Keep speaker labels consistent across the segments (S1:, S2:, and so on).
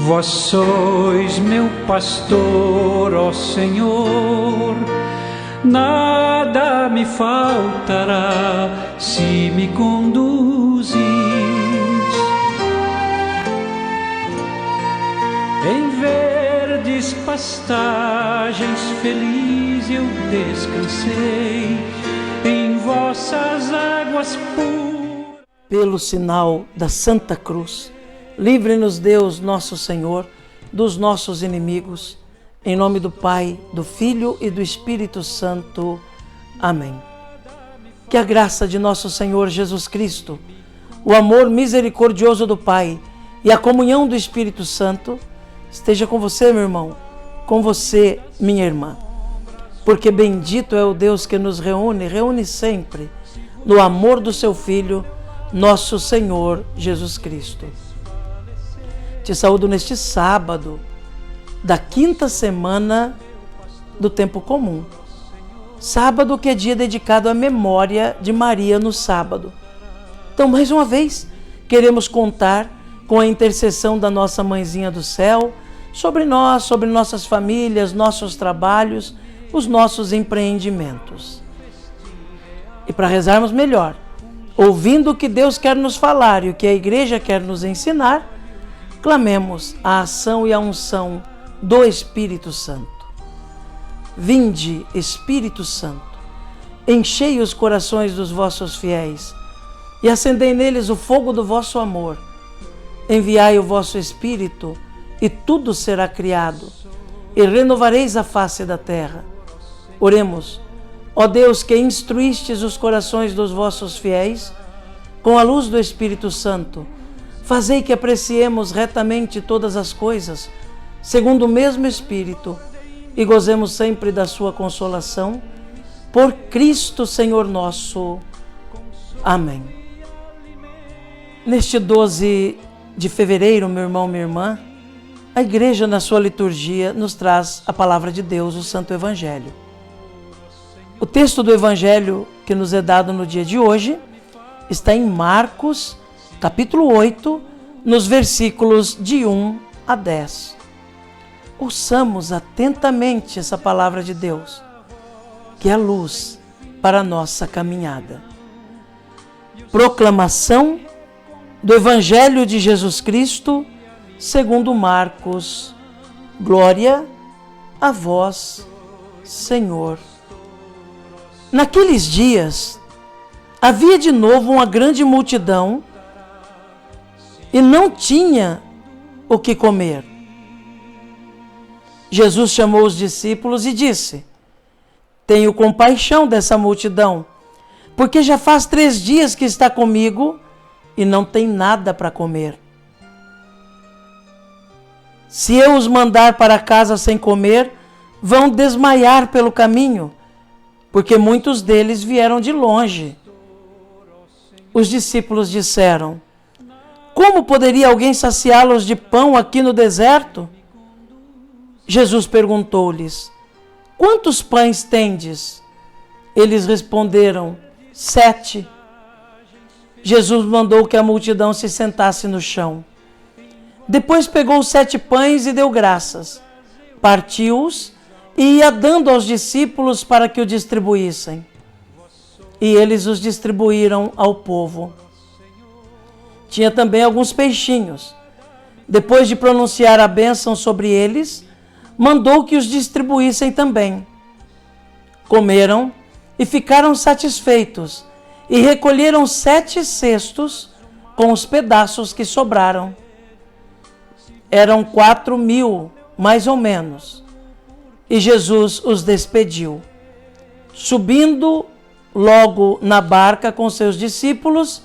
S1: Vós sois meu pastor, ó Senhor, nada me faltará se me conduzis. Em verdes pastagens feliz eu descansei, em vossas águas puras.
S2: Pelo sinal da Santa Cruz, livre-nos Deus, nosso Senhor, dos nossos inimigos. Em nome do Pai, do Filho e do Espírito Santo. Amém. Que a graça de nosso Senhor Jesus Cristo, o amor misericordioso do Pai e a comunhão do Espírito Santo esteja com você, meu irmão, com você, minha irmã. Porque bendito é o Deus que nos reúne sempre no amor do seu Filho, nosso Senhor Jesus Cristo. Te saúdo neste sábado da 5ª semana do tempo comum. Sábado que é dia dedicado à memória de Maria no sábado. Então, mais uma vez, queremos contar com a intercessão da nossa Mãezinha do Céu sobre nós, sobre nossas famílias, nossos trabalhos, os nossos empreendimentos. E para rezarmos melhor, ouvindo o que Deus quer nos falar e o que a Igreja quer nos ensinar, clamemos a ação e a unção do Espírito Santo. Vinde, Espírito Santo, enchei os corações dos vossos fiéis e acendei neles o fogo do vosso amor. Enviai o vosso Espírito e tudo será criado, e renovareis a face da terra. Oremos. Ó Deus, que instruístes os corações dos vossos fiéis, com a luz do Espírito Santo, fazei que apreciemos retamente todas as coisas, segundo o mesmo Espírito, e gozemos sempre da sua consolação, por Cristo Senhor nosso. Amém. Neste 12 de fevereiro, meu irmão, minha irmã, a Igreja, na sua liturgia, nos traz a palavra de Deus, o Santo Evangelho. O texto do Evangelho que nos é dado no dia de hoje está em Marcos, capítulo 8, nos versículos de 1 a 10. Ouçamos atentamente essa palavra de Deus, que é a luz para a nossa caminhada. Proclamação do Evangelho de Jesus Cristo, segundo Marcos. Glória a vós, Senhor. Naqueles dias, havia de novo uma grande multidão e não tinha o que comer. Jesus chamou os discípulos e disse: Tenho compaixão dessa multidão, porque já faz 3 dias que está comigo e não tem nada para comer. Se eu os mandar para casa sem comer, vão desmaiar pelo caminho, porque muitos deles vieram de longe. Os discípulos disseram: Como poderia alguém saciá-los de pão aqui no deserto? Jesus perguntou-lhes: Quantos pães tendes? Eles responderam: 7. Jesus mandou que a multidão se sentasse no chão. Depois pegou os 7 pães e deu graças, partiu-os e ia dando aos discípulos para que o distribuíssem. E eles os distribuíram ao povo. Tinha também alguns peixinhos. Depois de pronunciar a bênção sobre eles, mandou que os distribuíssem também. Comeram e ficaram satisfeitos, e recolheram 7 cestos com os pedaços que sobraram. Eram 4.000, mais ou menos. E Jesus os despediu. Subindo logo na barca com seus discípulos,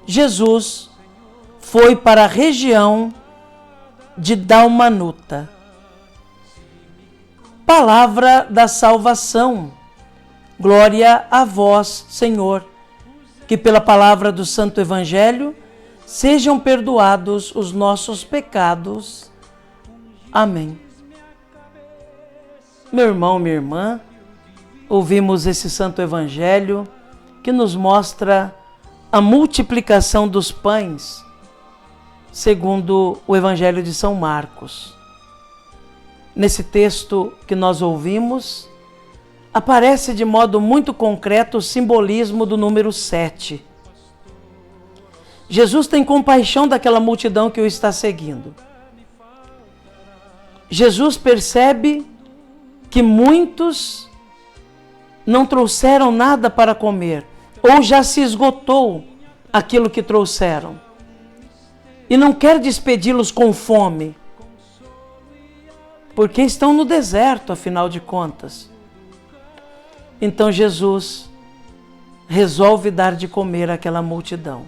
S2: Jesus foi para a região de Dalmanuta. Palavra da salvação. Glória a vós, Senhor. Que pela palavra do Santo Evangelho sejam perdoados os nossos pecados. Amém. Meu irmão, minha irmã, ouvimos esse Santo Evangelho que nos mostra a multiplicação dos pães segundo o Evangelho de São Marcos. Nesse texto que nós ouvimos, aparece de modo muito concreto o simbolismo do número 7. Jesus tem compaixão daquela multidão que o está seguindo. Jesus percebe que muitos não trouxeram nada para comer, ou já se esgotou aquilo que trouxeram, e não quer despedi-los com fome, porque estão no deserto, afinal de contas. Então Jesus resolve dar de comer àquela multidão.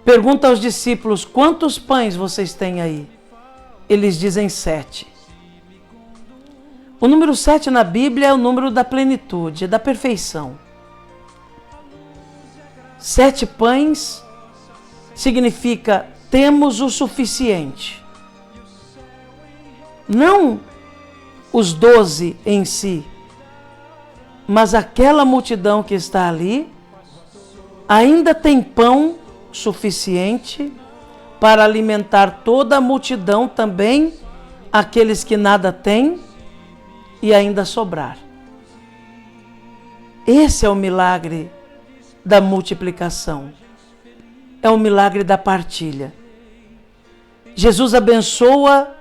S2: Pergunta aos discípulos: quantos pães vocês têm aí? Eles dizem 7. O número 7 na Bíblia é o número da plenitude, da perfeição. 7 pães significa temos o suficiente. Não os 12 em si, mas aquela multidão que está ali ainda tem pão suficiente para alimentar toda a multidão, também aqueles que nada têm, e ainda sobrar. Esse é o milagre da multiplicação. É o milagre da partilha. Jesus abençoa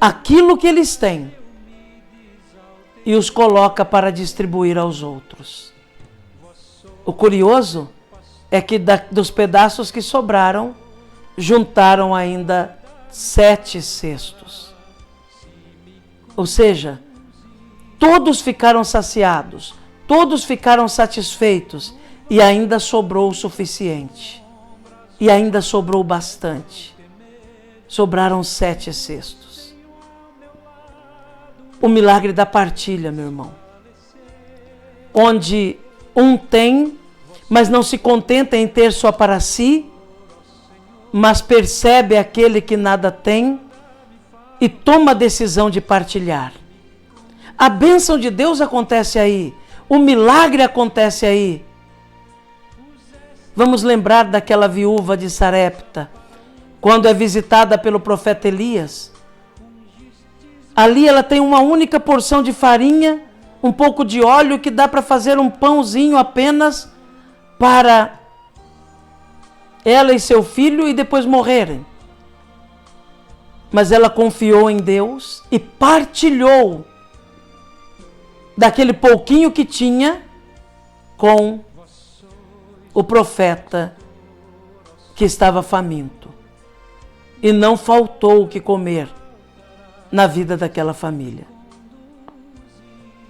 S2: aquilo que eles têm e os coloca para distribuir aos outros. O curioso é que dos pedaços que sobraram, juntaram ainda 7 cestos. Ou seja, todos ficaram saciados, todos ficaram satisfeitos, e ainda sobrou o suficiente. E ainda sobrou bastante. Sobraram 7 cestos. O milagre da partilha, meu irmão. Onde um tem, mas não se contenta em ter só para si, mas percebe aquele que nada tem e toma a decisão de partilhar. A bênção de Deus acontece aí, o milagre acontece aí. Vamos lembrar daquela viúva de Sarepta, quando é visitada pelo profeta Elias. Ali ela tem uma única porção de farinha, um pouco de óleo que dá para fazer um pãozinho apenas para ela e seu filho e depois morrerem. Mas ela confiou em Deus e partilhou daquele pouquinho que tinha com o profeta que estava faminto. E não faltou o que comer na vida daquela família.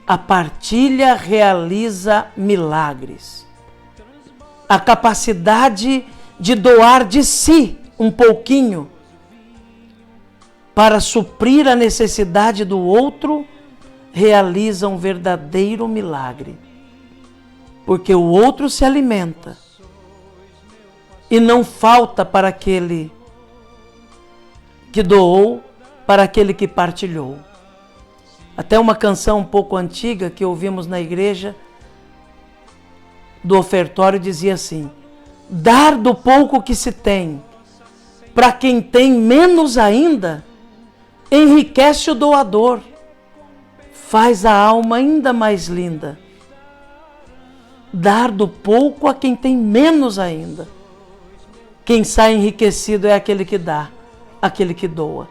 S2: A partilha realiza milagres. A capacidade de doar de si um pouquinho para suprir a necessidade do outro realiza um verdadeiro milagre. Porque o outro se alimenta e não falta para aquele que doou, para aquele que partilhou. Até uma canção um pouco antiga que ouvimos na igreja do ofertório dizia assim: dar do pouco que se tem para quem tem menos ainda enriquece o doador, faz a alma ainda mais linda. Dar do pouco a quem tem menos ainda. Quem sai enriquecido é aquele que dá, aquele que doa.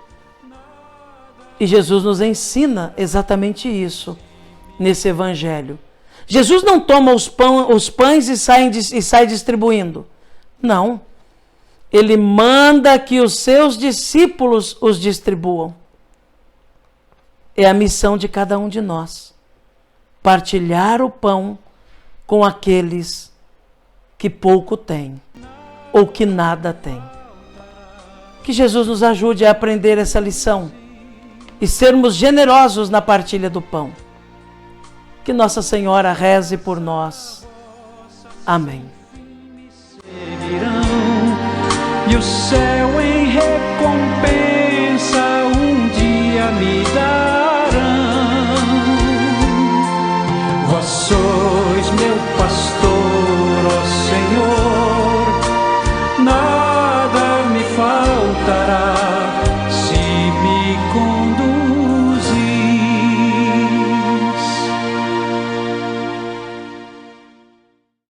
S2: E Jesus nos ensina exatamente isso nesse evangelho. Jesus não toma os pães e sai distribuindo. Não. Ele manda que os seus discípulos os distribuam. É a missão de cada um de nós. Partilhar o pão com aqueles que pouco têm ou que nada têm. Que Jesus nos ajude a aprender essa lição e sermos generosos na partilha do pão. Que Nossa Senhora reze por nós. Amém.
S1: E o céu em recompensa um dia me darão. Vós sois meu pastor.